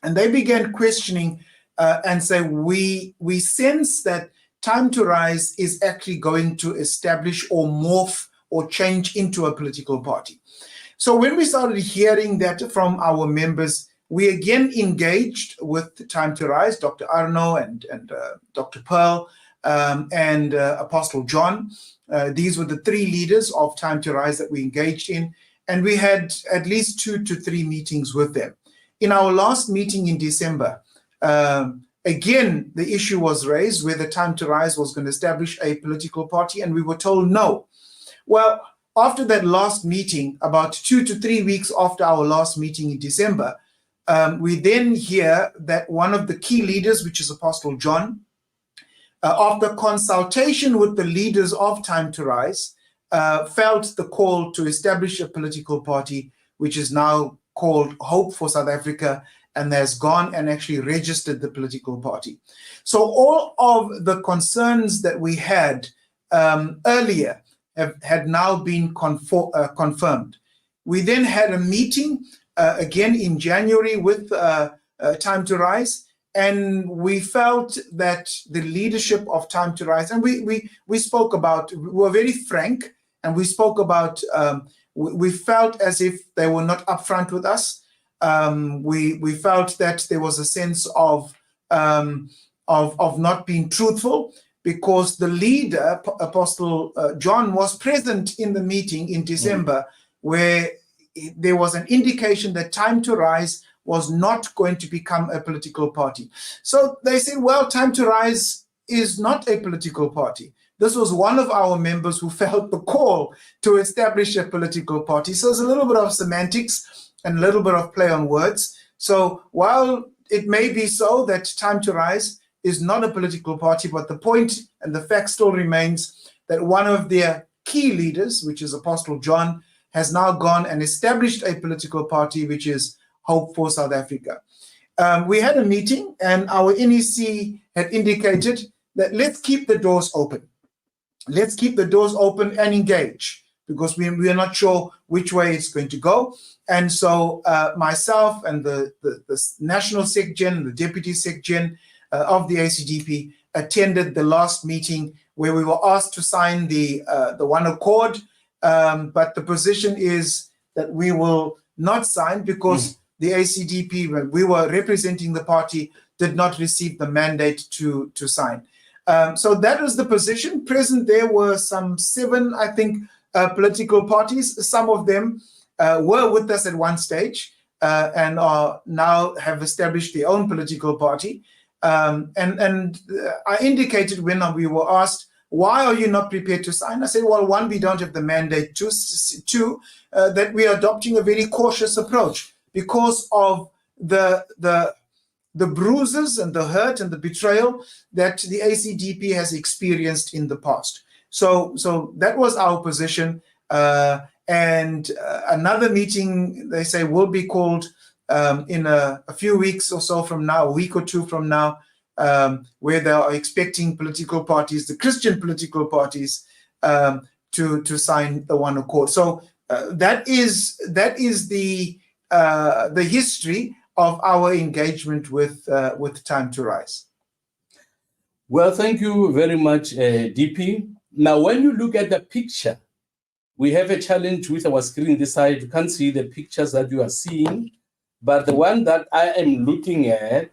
And they began questioning and say, we sense that Time to Rise is actually going to establish or morph or change into a political party. So when we started hearing that from our members, we again engaged with Time to Rise, Dr. Arno and Dr. Pearl and Apostle John. These were the three leaders of Time to Rise that we engaged in, and we had at least 2 to 3 meetings with them. In our last meeting in December, again, the issue was raised whether Time to Rise was going to establish a political party, and we were told no. Well, after that last meeting, about 2 to 3 weeks after our last meeting in December, we then hear that one of the key leaders, which is Apostle John, after consultation with the leaders of Time to Rise, felt the call to establish a political party, which is now called Hope for South Africa, and has gone and actually registered the political party. So all of the concerns that we had earlier had now been confirmed. We then had a meeting again in January with Time to Rise, and we felt that the leadership of Time to Rise, and we spoke about, we were very frank, and we spoke about, we felt as if they were not upfront with us. We felt that there was a sense of not being truthful, because the leader, Apostle John, was present in the meeting in December, where there was an indication that Time to Rise was not going to become a political party. So they said, well, Time to Rise is not a political party. This was one of our members who felt the call to establish a political party. So it's a little bit of semantics and a little bit of play on words. So while it may be so that Time to Rise is not a political party, but the point and the fact still remains that one of their key leaders, which is Apostle John, has now gone and established a political party, which is Hope for South Africa. We had a meeting, and our NEC had indicated that let's keep the doors open. Let's keep the doors open and engage, because we are not sure which way it's going to go. And so myself and the National SecGen, the Deputy SecGen of the ACDP attended the last meeting where we were asked to sign the one accord, but the position is that we will not sign because the ACDP, when we were representing the party, did not receive the mandate to sign. So that was the position. Present there were some 7, I think, political parties. Some of them were with us at one stage and are now have established their own political party. And I indicated when we were asked, why are you not prepared to sign? I said, well, one, we don't have the mandate. Two, that we are adopting a very cautious approach because of the bruises and the hurt and the betrayal that the ACDP has experienced in the past. So that was our position. And another meeting, they say, will be called in a few weeks or so from now, a week or 2 from now, where they are expecting political parties, the Christian political parties, to sign the one accord. So that is the history of our engagement with Time to Rise. Well, thank you very much, DP. Now, when you look at the picture, we have a challenge with our screen this side. You can't see the pictures that you are seeing, but the one that I am looking at,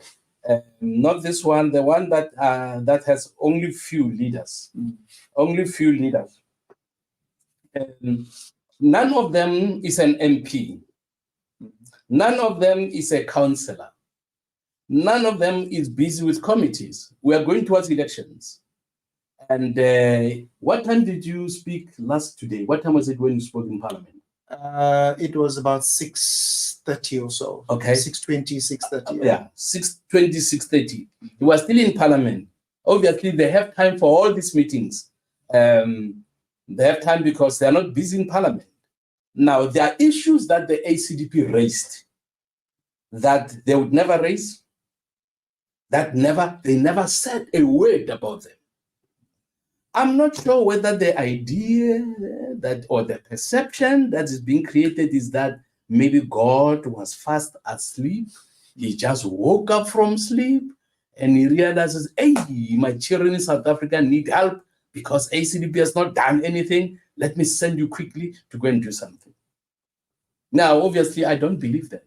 not this one, the one that has only few leaders, only few leaders. None of them is an MP. None of them is a councillor. None of them is busy with committees. We are going towards elections. And what time did you speak today? What time was it when you spoke in Parliament? It was about 6:30 or so. Okay. 6:20, 6:30. Yeah, 6:20, 6:30. You were still in Parliament. Obviously, they have time for all these meetings. They have time because they are not busy in Parliament. Now, there are issues that the ACDP raised that they would never raise, they never said a word about them. I'm not sure whether the idea that or the perception that is being created is that maybe God was fast asleep. He just woke up from sleep and he realizes, hey, my children in South Africa need help because ACDP has not done anything. Let me send you quickly to go and do something. Now, obviously, I don't believe that.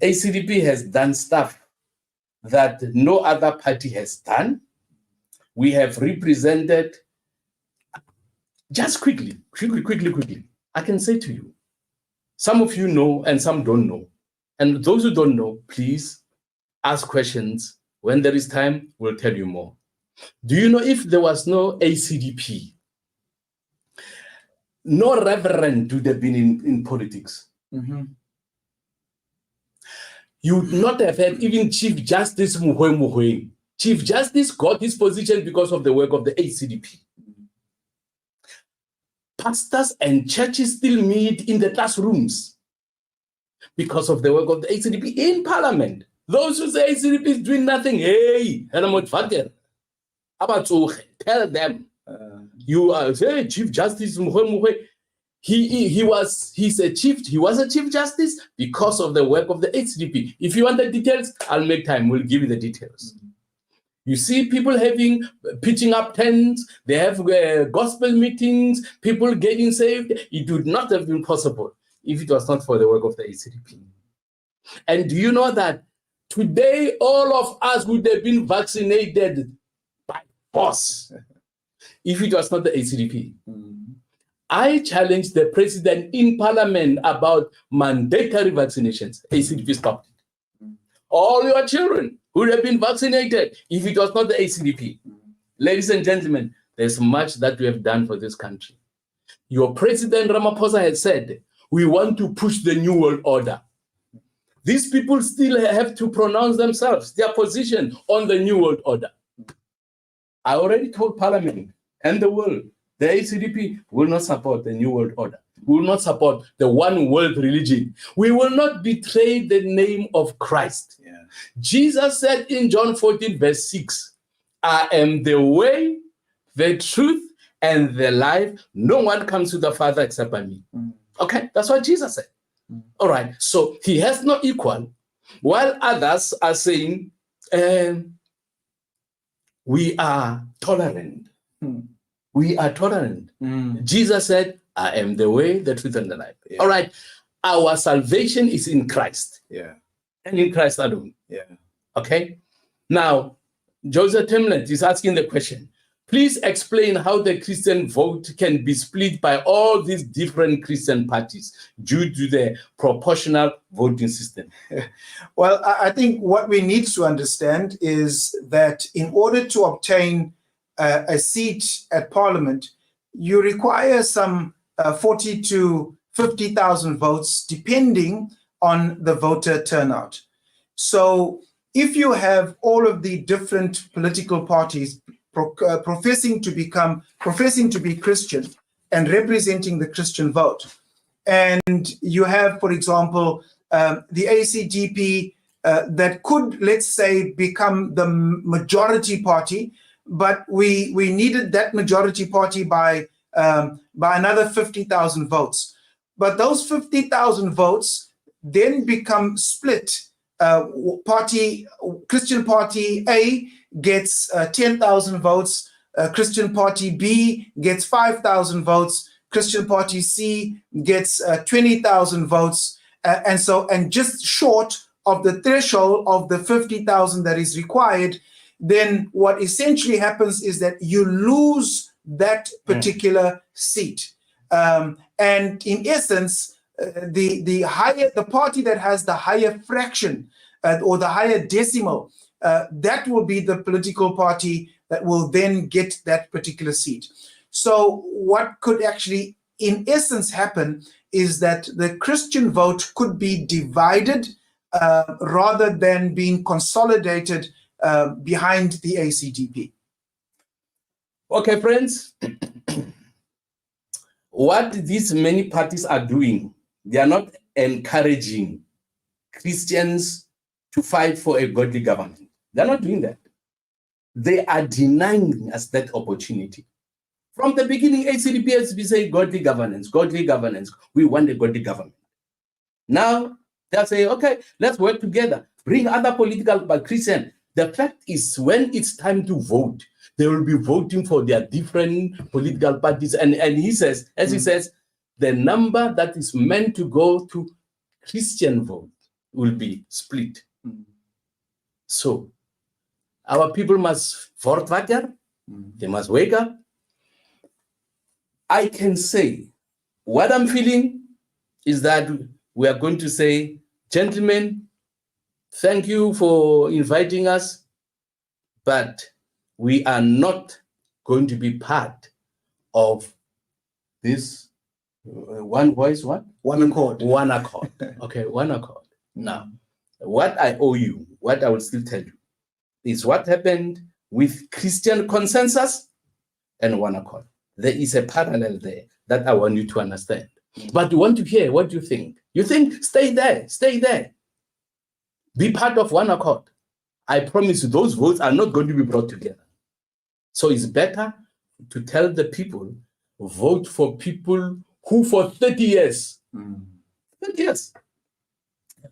ACDP has done stuff that no other party has done. We have represented, just quickly, I can say to you, some of you know and some don't know. And those who don't know, please ask questions. When there is time, we'll tell you more. Do you know if there was no ACDP, no reverend would have been in politics? You would not have had even Chief Justice Muhwe. Chief Justice got his position because of the work of the ACDP. Pastors and churches still meet in the classrooms because of the work of the ACDP in Parliament. Those who say ACDP is doing nothing, hey, tell them. You are say Chief Justice Muhwe. He was a chief justice because of the work of the ACDP. If you want the details, I'll make time. We'll give you the details. You see people pitching up tents, they have gospel meetings, people getting saved. It would not have been possible if it was not for the work of the ACDP. And do you know that today all of us would have been vaccinated by force if it was not the ACDP? I challenged the president in Parliament about mandatory vaccinations. ACDP stopped it. All your children would have been vaccinated if it was not the ACDP. Ladies and gentlemen, there's much that we have done for this country. Your president Ramaphosa has said, we want to push the New World Order. These people still have to pronounce themselves, their position on the New World Order. I already told Parliament and the world, the ACDP will not support the New World Order. We will not support the one world religion. We will not betray the name of Christ. Yeah. Jesus said in John 14, verse 6, I am the way, the truth, and the life. No one comes to the Father except by me. Okay, that's what Jesus said. All right, so he has no equal, while others are saying, we are tolerant. We are tolerant. Jesus said, I am the way, the truth, and the life. Yeah. All right. Our salvation is in Christ. Yeah. And in Christ alone. Yeah. Okay. Now, Joseph Temlet is asking the question. Please explain how the Christian vote can be split by all these different Christian parties due to the proportional voting system. Well, I think what we need to understand is that in order to obtain a seat at Parliament, you require some 40 to 50,000 votes, depending on the voter turnout. So if you have all of the different political parties professing to be Christian and representing the Christian vote, and you have, for example, the ACDP that could, let's say, become the majority party, but we needed that majority party by another 50,000 votes. But those 50,000 votes then become split. Christian Party A gets 10,000 votes. Christian Party B gets 5,000 votes. Christian Party C gets 20,000 votes. And just short of the threshold of the 50,000 that is required, then what essentially happens is that you lose that particular seat. And in essence, the party that has the higher fraction or the higher decimal, that will be the political party that will then get that particular seat. So what could actually, in essence, happen is that the Christian vote could be divided rather than being consolidated behind the ACDP. Okay, friends, what these many parties are doing, they are not encouraging Christians to fight for a godly government. They're not doing that. They are denying us that opportunity. From the beginning, ACDP has been saying godly governance, godly governance. We want a godly government. Now, they'll say, okay, let's work together. Bring other political but Christian. The fact is, when it's time to vote, they will be voting for their different political parties. And he says, as he says, the number that is meant to go to Christian vote will be split. So our people must vote wakker. They must wake up. I can say what I'm feeling is that we are going to say, gentlemen, thank you for inviting us, but we are not going to be part of this one voice, what? One accord. One accord. Okay, one accord. Now, what I owe you, what I will still tell you, is what happened with Christian consensus and one accord. There is a parallel there that I want you to understand. But you want to hear what you think. You think, stay there, stay there. Be part of one accord. I promise you, those votes are not going to be brought together. So it's better to tell the people, vote for people who for 30 years, 30 years,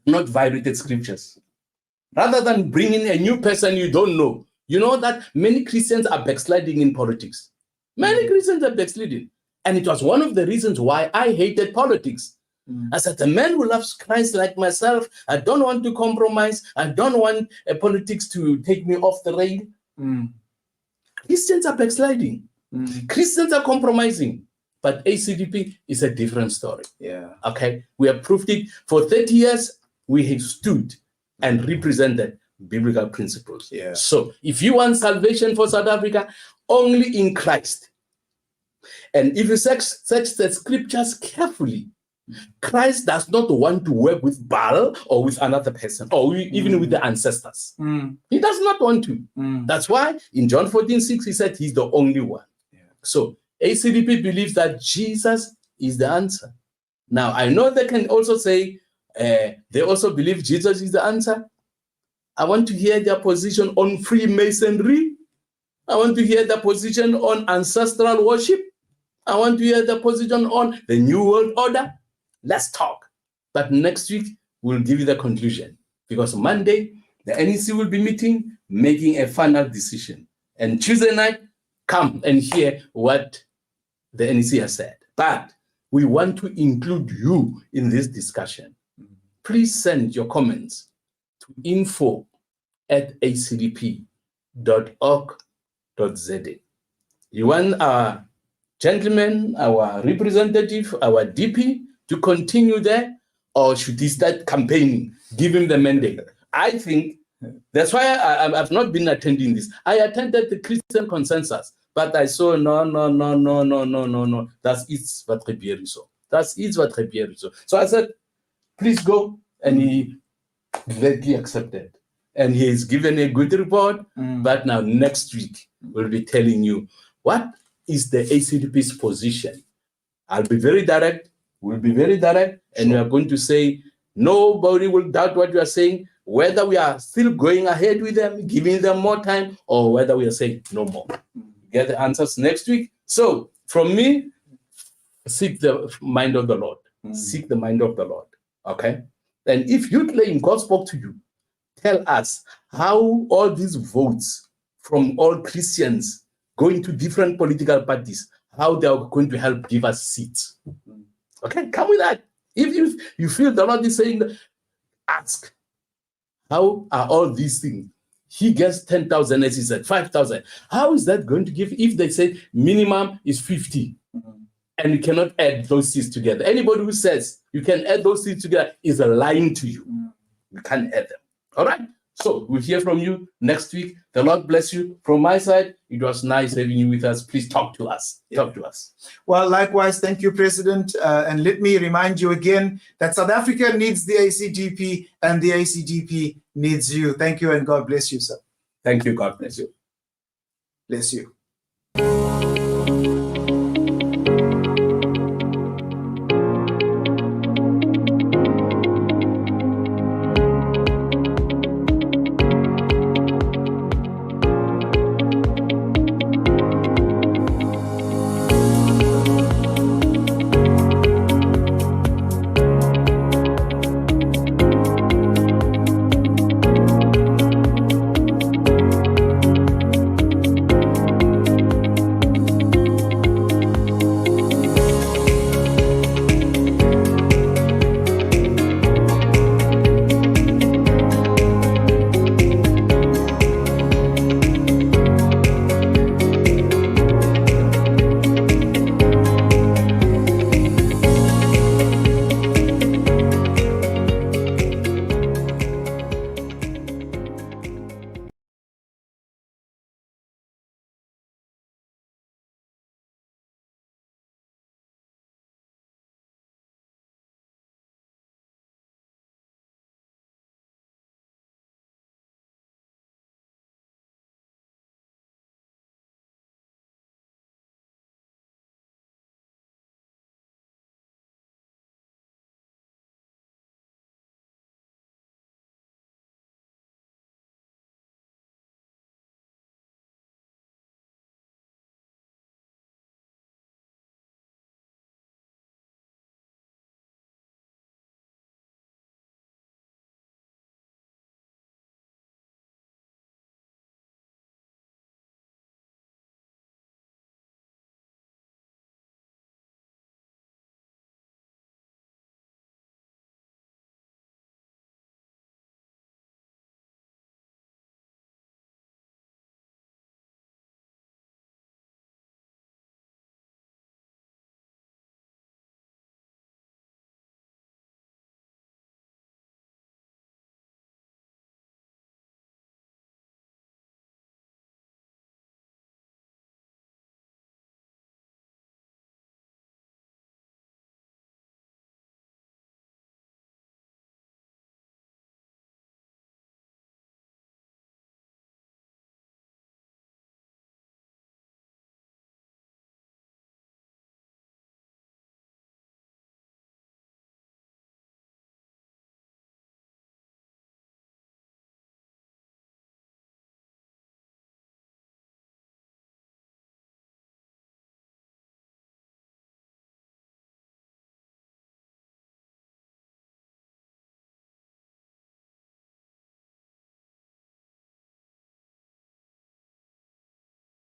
not violated scriptures. Rather than bringing a new person you don't know. You know that many Christians are backsliding in politics. Many Christians are backsliding. And it was one of the reasons why I hated politics. I said, a man who loves Christ like myself, I don't want to compromise. I don't want politics to take me off the rail. Christians are backsliding. Christians are compromising. But ACDP is a different story. Yeah. Okay. We have proved it. For 30 years, we have stood and represented biblical principles. Yeah. So if you want salvation for South Africa, only in Christ. And if you search the scriptures carefully, Christ does not want to work with Baal or with another person, or even with the ancestors. He does not want to. That's why in John 14:6, he said he's the only one. Yeah. So ACDP believes that Jesus is the answer. Now, I know they can also say they also believe Jesus is the answer. I want to hear their position on Freemasonry. I want to hear their position on ancestral worship. I want to hear their position on the New World Order. Let's talk. But next week, we'll give you the conclusion. Because Monday, the NEC will be meeting, making a final decision. And Tuesday night, come and hear what the NEC has said. But we want to include you in this discussion. Please send your comments to info@acdp.org.za. You want our gentleman, our representative, our DP to continue there, or should he start campaigning, give him the mandate? I think that's why I've not been attending this. I attended the Christian consensus, but I saw no. That's it's what Rebieriso. That's it's what Rebieriso. So I said, please go, and he gladly accepted. And he has given a good report, but now next week we'll be telling you what is the ACDP's position. I'll be very direct, we'll be very direct, and we are going to say, nobody will doubt what you are saying, whether we are still going ahead with them, giving them more time, or whether we are saying no more. Get the answers next week. So from me, seek the mind of the Lord. Seek the mind of the Lord. Okay? And if you claim God spoke to you, tell us how all these votes from all Christians going to different political parties, how they are going to help give us seats. Okay, come with that. If you feel the Lord is saying, ask, how are all these things? He gets 10,000, as he said, 5,000. How is that going to give if they say minimum is 50 and you cannot add those seats together? Anybody who says you can add those seats together is lying to you. You can't add them. All right? So we'll hear from you next week. The Lord bless you. From my side, it was nice having you with us. Please talk to us. Talk to us. Well, likewise, thank you, President. And let me remind you again that South Africa needs the ACDP and the ACDP needs you. Thank you and God bless you, sir. Thank you. God bless you. Bless you.